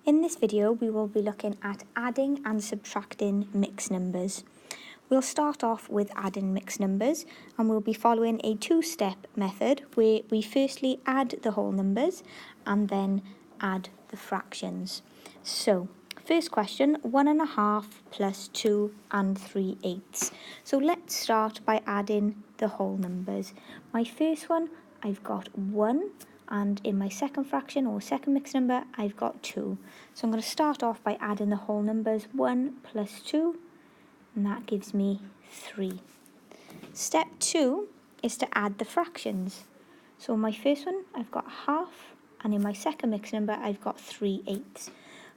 In this video, we will be looking at adding and subtracting mixed numbers. We'll start off with adding mixed numbers, and we'll be following a two-step method where we firstly add the whole numbers and then add the fractions. So, first question, 1.5 plus 2 and 3/8. So let's start by adding the whole numbers. My first one, I've got 1. And in my second fraction or second mixed number, I've got 2. So I'm going to start off by adding the whole numbers, 1 plus 2, and that gives me 3. Step 2 is to add the fractions. So in my first one, I've got half, and in my second mixed number, I've got 3/8.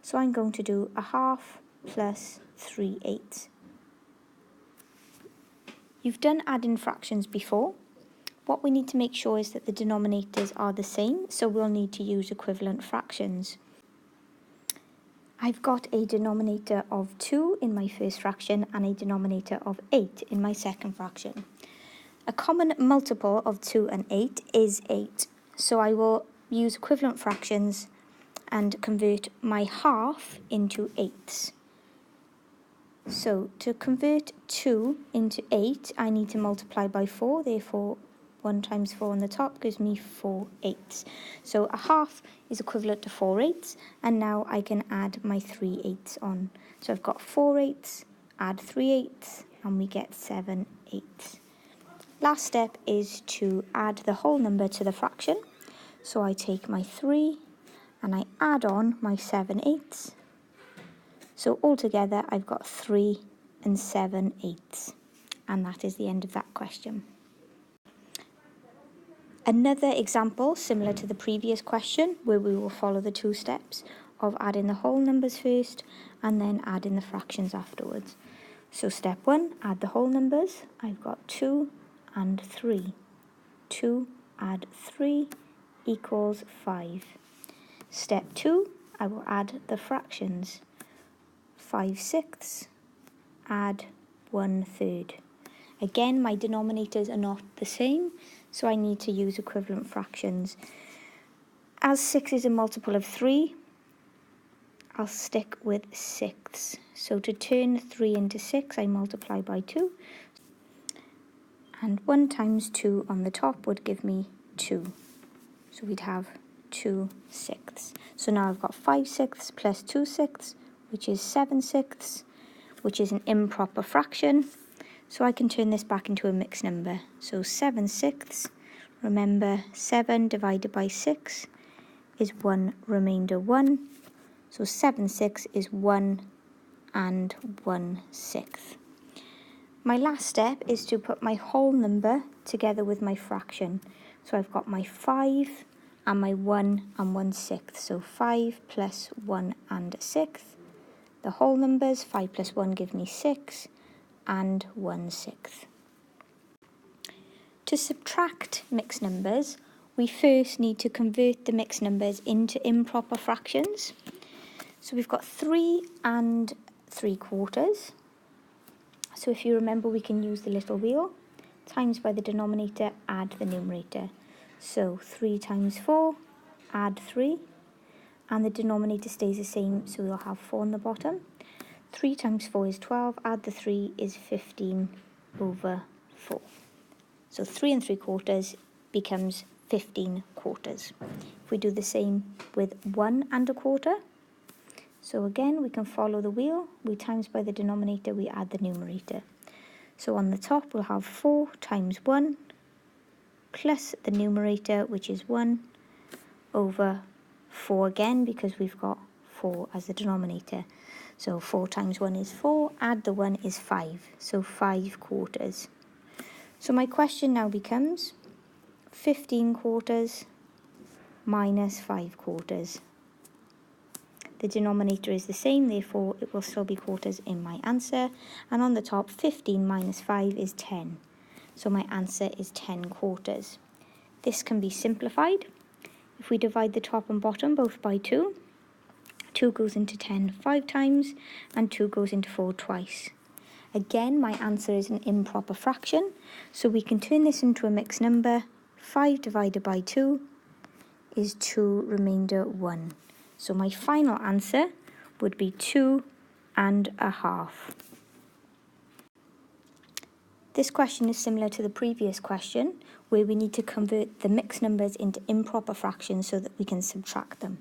So I'm going to do a half plus 3/8. You've done adding fractions before. What we need to make sure is that the denominators are the same, so we'll need to use equivalent fractions. I've got a denominator of 2 in my first fraction and a denominator of 8 in my second fraction. A common multiple of 2 and 8 is 8, so I will use equivalent fractions and convert my half into 8s. So to convert 2 into 8, I need to multiply by 4, therefore 1 times 4 on the top gives me 4/8. So a half is equivalent to 4/8, and now I can add my 3/8 on. So I've got 4/8, add 3/8, and we get 7/8. Last step is to add the whole number to the fraction. So I take my 3 and I add on my 7/8. So altogether I've got 3 and 7/8. And that is the end of that question. Another example similar to the previous question, where we will follow the two steps of adding the whole numbers first and then adding the fractions afterwards. So step 1, add the whole numbers. I've got 2 and 3. 2 add 3 equals 5. Step 2, I will add the fractions. 5/6 add 1/3. Again, my denominators are not the same, so I need to use equivalent fractions. As 6 is a multiple of 3, I'll stick with 6. So to turn 3 into 6, I multiply by 2. And 1 times 2 on the top would give me 2. So we'd have 2/6. So now I've got 5/6 plus 2/6, which is 7/6, which is an improper fraction. So I can turn this back into a mixed number. So 7/6, remember 7 divided by 6 is 1 remainder 1. So 7/6 is 1 and 1/6. My last step is to put my whole number together with my fraction. So I've got my 5 and my 1 and 1/6. So 5 plus 1 and 1/6. The whole numbers, 5 plus 1 give me 6. And 1/6. To subtract mixed numbers, we first need to convert the mixed numbers into improper fractions. So we've got 3 and 3/4. So if you remember, we can use the little wheel, times by the denominator, add the numerator. So 3 times 4, add 3, and the denominator stays the same, so we'll have 4 on the bottom. 3 times 4 is 12, add the 3 is 15/4. So 3 3/4 becomes 15/4. If we do the same with 1 1/4, so again we can follow the wheel, we times by the denominator, we add the numerator. So on the top we'll have 4 times 1 plus the numerator, which is 1 over 4 again, because we've got 4 as the denominator. So 4 times 1 is 4, add the 1 is 5, so 5/4. So my question now becomes 15/4 minus 5/4. The denominator is the same, therefore it will still be quarters in my answer. And on the top, 15 minus 5 is 10. So my answer is 10/4. This can be simplified. If we divide the top and bottom both by 2, 2 goes into 10 5 times, and 2 goes into 4 twice. Again, my answer is an improper fraction, so we can turn this into a mixed number. 5 divided by 2 is 2 remainder 1. So my final answer would be 2.5. This question is similar to the previous question, where we need to convert the mixed numbers into improper fractions so that we can subtract them.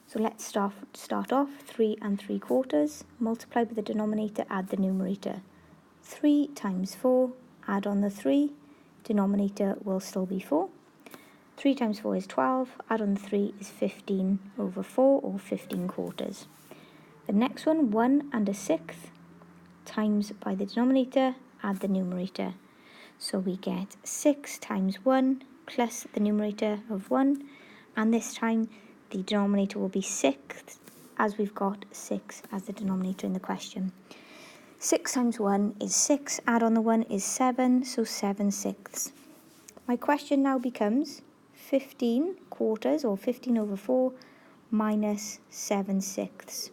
So let's start off 3 3/4, multiply by the denominator, add the numerator. 3 times 4, add on the 3, denominator will still be 4. 3 times 4 is 12, add on the 3 is 15/4 or 15/4. The next one, 1 1/6, times by the denominator, add the numerator. So we get 6 times 1 plus the numerator of 1, and this time the denominator will be 6, as we've got 6 as the denominator in the question. 6 times 1 is 6, add on the 1 is 7, so 7/6. My question now becomes 15/4 or 15/4 minus 7/6.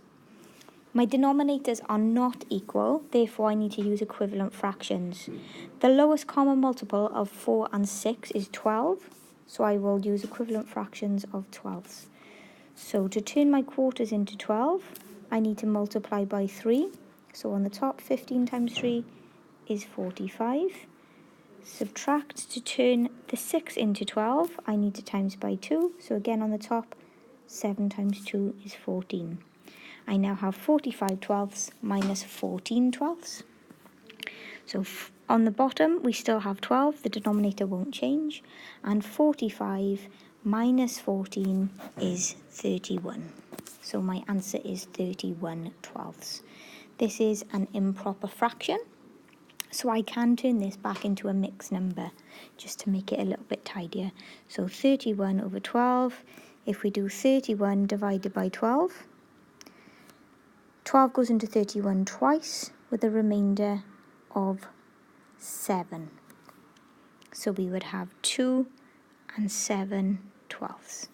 My denominators are not equal, therefore I need to use equivalent fractions. The lowest common multiple of 4 and 6 is 12, so I will use equivalent fractions of 12ths. So to turn my quarters into 12, I need to multiply by 3. So on the top, 15 times 3 is 45. Subtract to turn the 6 into 12, I need to times by 2. So again on the top, 7 times 2 is 14. I now have 45/12 minus 14/12. So on the bottom, we still have 12. The denominator won't change. And 45 minus 14 is 31. So my answer is 31/12. This is an improper fraction. So I can turn this back into a mixed number, just to make it a little bit tidier. So 31/12, if we do 31 divided by 12, 12 goes into 31 twice, with a remainder of 7. So we would have 2 7/12.